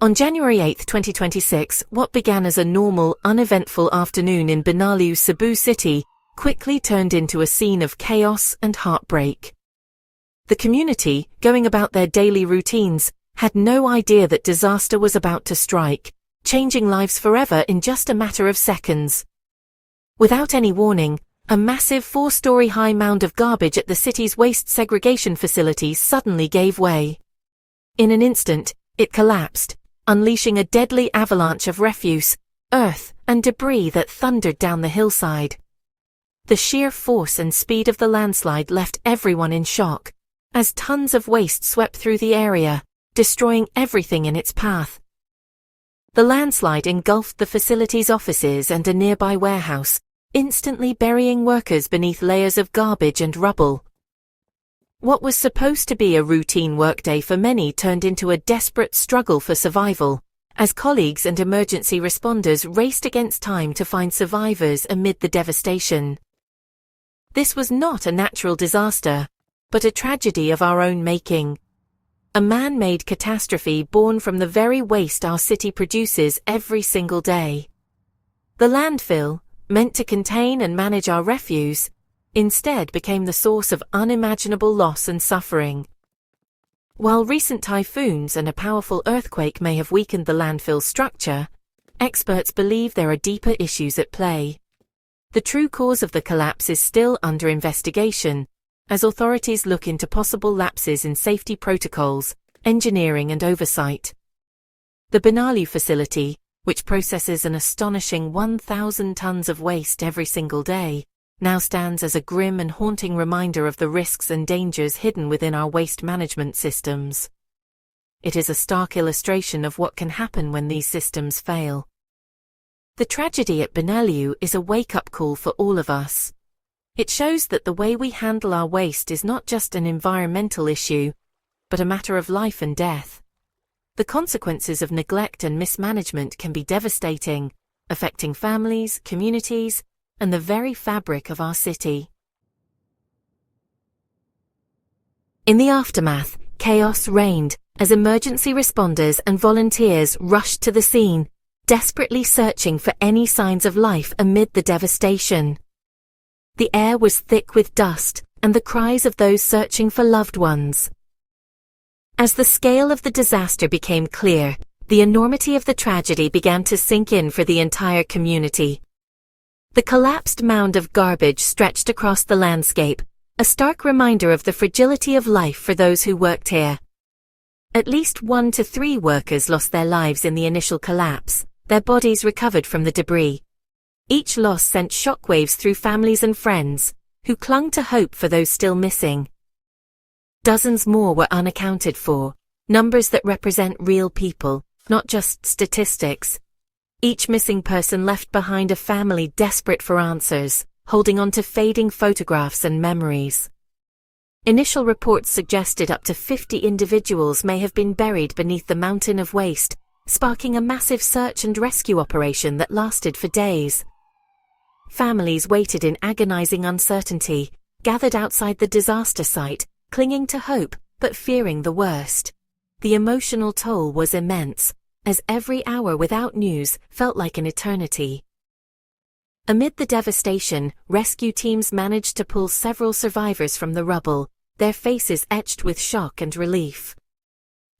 On January 8, 2026, what began as a normal, uneventful afternoon in Binaliw, Cebu City, quickly turned into a scene of chaos and heartbreak. The community, going about their daily routines, had no idea that disaster was about to strike, changing lives forever in just a matter of seconds. Without any warning, a massive 4-story-high mound of garbage at the city's waste segregation facility suddenly gave way. In an instant, it collapsed, unleashing a deadly avalanche of refuse, earth, and debris that thundered down the hillside. The sheer force and speed of the landslide left everyone in shock, as tons of waste swept through the area, destroying everything in its path. The landslide engulfed the facility's offices and a nearby warehouse, instantly burying workers beneath layers of garbage and rubble. What was supposed to be a routine workday for many turned into a desperate struggle for survival, as colleagues and emergency responders raced against time to find survivors amid the devastation. This was not a natural disaster, but a tragedy of our own making. A man-made catastrophe born from the very waste our city produces every single day. The landfill, meant to contain and manage our refuse, instead became the source of unimaginable loss and suffering. While recent typhoons and a powerful earthquake may have weakened the landfill's structure, experts believe there are deeper issues at play. The true cause of the collapse is still under investigation, as authorities look into possible lapses in safety protocols, engineering and oversight. The Binaliw facility, which processes an astonishing 1,000 tons of waste every single day, now stands as a grim and haunting reminder of the risks and dangers hidden within our waste management systems. It is a stark illustration of what can happen when these systems fail. The tragedy at Binaliw is a wake-up call for all of us. It shows that the way we handle our waste is not just an environmental issue, but a matter of life and death. The consequences of neglect and mismanagement can be devastating, affecting families, communities, and the very fabric of our city. In the aftermath, chaos reigned as emergency responders and volunteers rushed to the scene, desperately searching for any signs of life amid the devastation. The air was thick with dust and the cries of those searching for loved ones. As the scale of the disaster became clear, the enormity of the tragedy began to sink in for the entire community. The collapsed mound of garbage stretched across the landscape, a stark reminder of the fragility of life for those who worked here. At least 1 to 3 workers lost their lives in the initial collapse, their bodies recovered from the debris. Each loss sent shockwaves through families and friends, who clung to hope for those still missing. Dozens more were unaccounted for, numbers that represent real people, not just statistics. Each missing person left behind a family desperate for answers, holding on to fading photographs and memories. Initial reports suggested up to 50 individuals may have been buried beneath the mountain of waste, sparking a massive search and rescue operation that lasted for days. Families waited in agonizing uncertainty, gathered outside the disaster site, clinging to hope, but fearing the worst. The emotional toll was immense, as every hour without news felt like an eternity. Amid the devastation, rescue teams managed to pull several survivors from the rubble, their faces etched with shock and relief.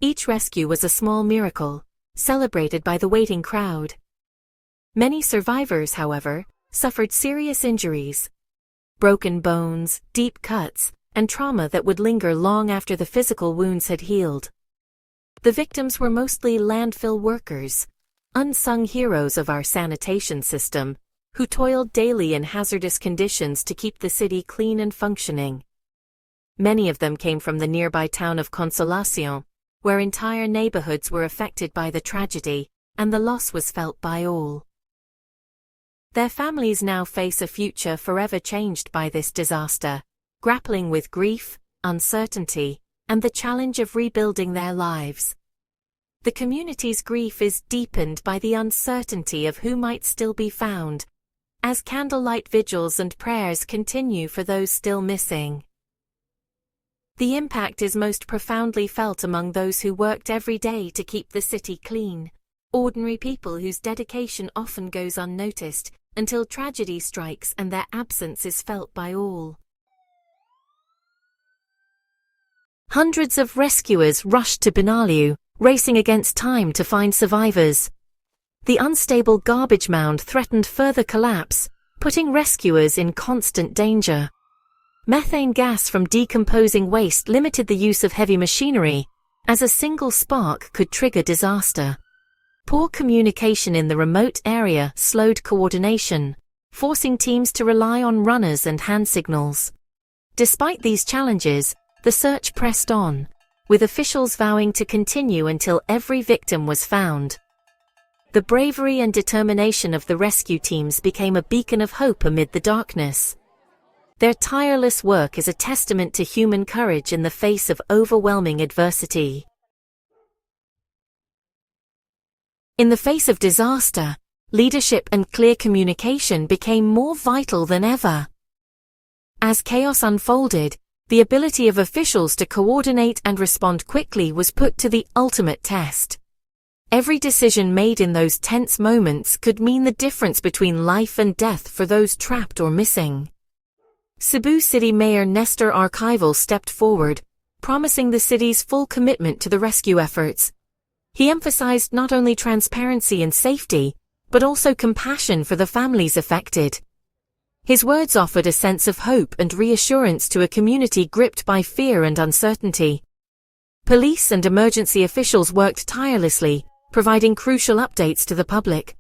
Each rescue was a small miracle, celebrated by the waiting crowd. Many survivors, however, suffered serious injuries. Broken bones, deep cuts, and trauma that would linger long after the physical wounds had healed. The victims were mostly landfill workers, unsung heroes of our sanitation system, who toiled daily in hazardous conditions to keep the city clean and functioning. Many of them came from the nearby town of Consolacion, where entire neighborhoods were affected by the tragedy, and the loss was felt by all. Their families now face a future forever changed by this disaster, grappling with grief, uncertainty, and the challenge of rebuilding their lives. The community's grief is deepened by the uncertainty of who might still be found, as candlelight vigils and prayers continue for those still missing. The impact is most profoundly felt among those who worked every day to keep the city clean. Ordinary people whose dedication often goes unnoticed until tragedy strikes and their absence is felt by all. Hundreds of rescuers rushed to Binaliw, racing against time to find survivors. The unstable garbage mound threatened further collapse, putting rescuers in constant danger. Methane gas from decomposing waste limited the use of heavy machinery, as a single spark could trigger disaster. Poor communication in the remote area slowed coordination, forcing teams to rely on runners and hand signals. Despite these challenges, the search pressed on, with officials vowing to continue until every victim was found. The bravery and determination of the rescue teams became a beacon of hope amid the darkness. Their tireless work is a testament to human courage in the face of overwhelming adversity. In the face of disaster, leadership and clear communication became more vital than ever. As chaos unfolded, the ability of officials to coordinate and respond quickly was put to the ultimate test. Every decision made in those tense moments could mean the difference between life and death for those trapped or missing. Cebu City Mayor Nestor Archival stepped forward, promising the city's full commitment to the rescue efforts. He emphasized not only transparency and safety, but also compassion for the families affected. His words offered a sense of hope and reassurance to a community gripped by fear and uncertainty. Police and emergency officials worked tirelessly, providing crucial updates to the public.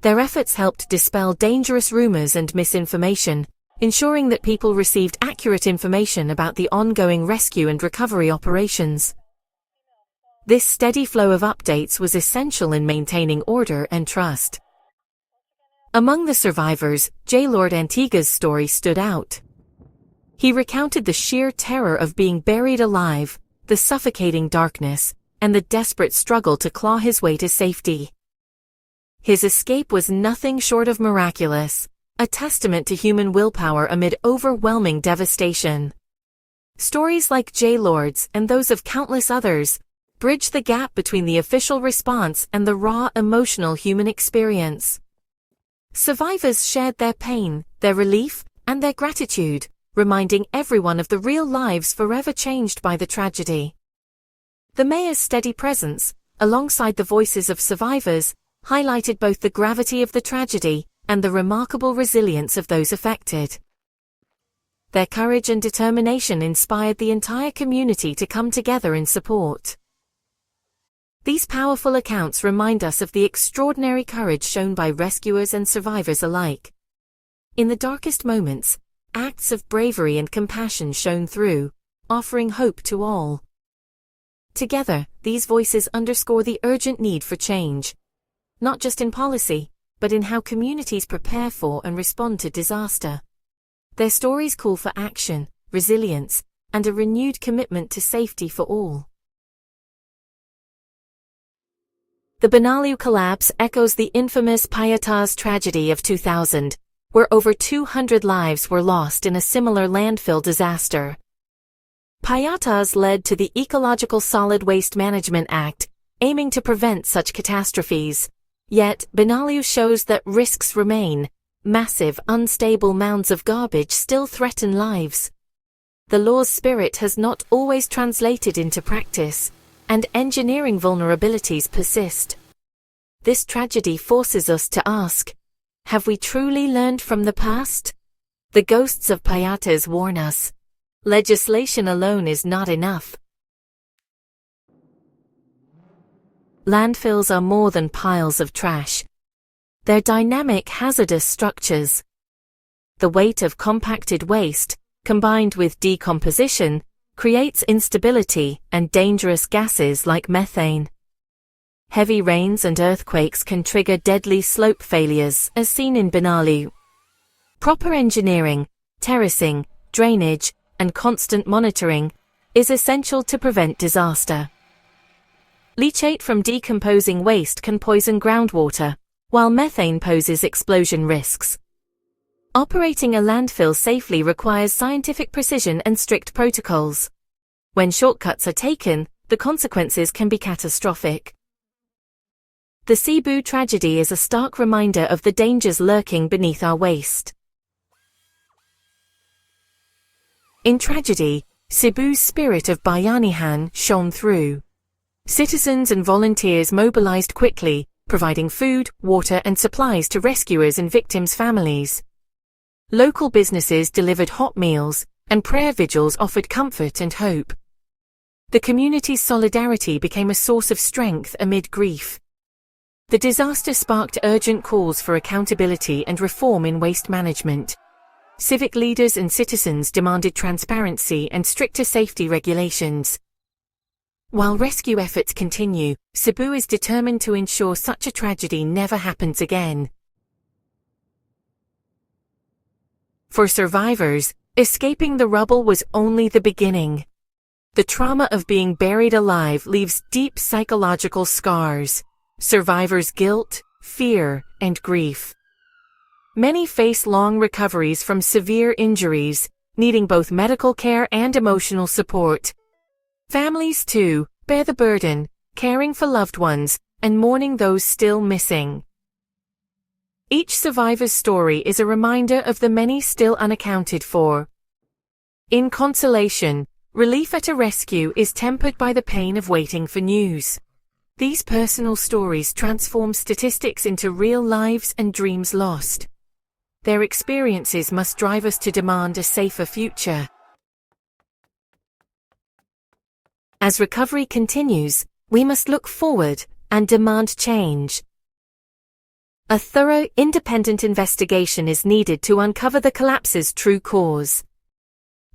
Their efforts helped dispel dangerous rumors and misinformation, ensuring that people received accurate information about the ongoing rescue and recovery operations. This steady flow of updates was essential in maintaining order and trust. Among the survivors, J. Lord Antigua's story stood out. He recounted the sheer terror of being buried alive, the suffocating darkness, and the desperate struggle to claw his way to safety. His escape was nothing short of miraculous, a testament to human willpower amid overwhelming devastation. Stories like J. Lord's and those of countless others bridge the gap between the official response and the raw emotional human experience. Survivors shared their pain, their relief, and their gratitude, reminding everyone of the real lives forever changed by the tragedy. The mayor's steady presence, alongside the voices of survivors, highlighted both the gravity of the tragedy and the remarkable resilience of those affected. Their courage and determination inspired the entire community to come together in support. These powerful accounts remind us of the extraordinary courage shown by rescuers and survivors alike. In the darkest moments, acts of bravery and compassion shone through, offering hope to all. Together, these voices underscore the urgent need for change, not just in policy, but in how communities prepare for and respond to disaster. Their stories call for action, resilience, and a renewed commitment to safety for all. The Binaliw collapse echoes the infamous Payatas tragedy of 2000, where over 200 lives were lost in a similar landfill disaster. Payatas led to the Ecological Solid Waste Management Act, aiming to prevent such catastrophes. Yet, Binaliw shows that risks remain. Massive, unstable mounds of garbage still threaten lives. The law's spirit has not always translated into practice, and engineering vulnerabilities persist. This tragedy forces us to ask, have we truly learned from the past? The ghosts of Payatas warn us. Legislation alone is not enough. Landfills are more than piles of trash. They're dynamic, hazardous structures. The weight of compacted waste, combined with decomposition, creates instability and dangerous gases like methane. Heavy rains and earthquakes can trigger deadly slope failures, as seen in Binaliw. Proper engineering, terracing, drainage, and constant monitoring is essential to prevent disaster. Leachate from decomposing waste can poison groundwater, while methane poses explosion risks. Operating a landfill safely requires scientific precision and strict protocols. When shortcuts are taken, the consequences can be catastrophic. The Cebu tragedy is a stark reminder of the dangers lurking beneath our waste. In tragedy, Cebu's spirit of bayanihan shone through. Citizens and volunteers mobilized quickly, providing food, water and supplies to rescuers and victims' families. Local businesses delivered hot meals, and prayer vigils offered comfort and hope. The community's solidarity became a source of strength amid grief. The disaster sparked urgent calls for accountability and reform in waste management. Civic leaders and citizens demanded transparency and stricter safety regulations. While rescue efforts continue, Cebu is determined to ensure such a tragedy never happens again. For survivors, escaping the rubble was only the beginning. The trauma of being buried alive leaves deep psychological scars. Survivors' guilt, fear, and grief. Many face long recoveries from severe injuries, needing both medical care and emotional support. Families, too, bear the burden, caring for loved ones, and mourning those still missing. Each survivor's story is a reminder of the many still unaccounted for. In consolation, relief at a rescue is tempered by the pain of waiting for news. These personal stories transform statistics into real lives and dreams lost. Their experiences must drive us to demand a safer future. As recovery continues, we must look forward and demand change. A thorough, independent investigation is needed to uncover the collapse's true cause.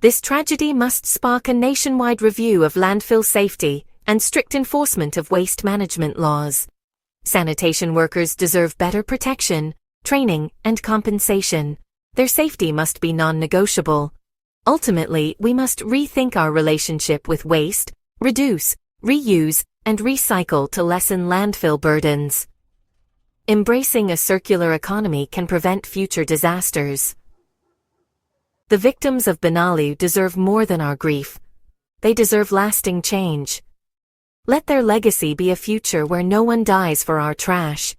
This tragedy must spark a nationwide review of landfill safety and strict enforcement of waste management laws. Sanitation workers deserve better protection, training, and compensation. Their safety must be non-negotiable. Ultimately, we must rethink our relationship with waste, reduce, reuse, and recycle to lessen landfill burdens. Embracing a circular economy can prevent future disasters. The victims of Binaliw deserve more than our grief. They deserve lasting change. Let their legacy be a future where no one dies for our trash.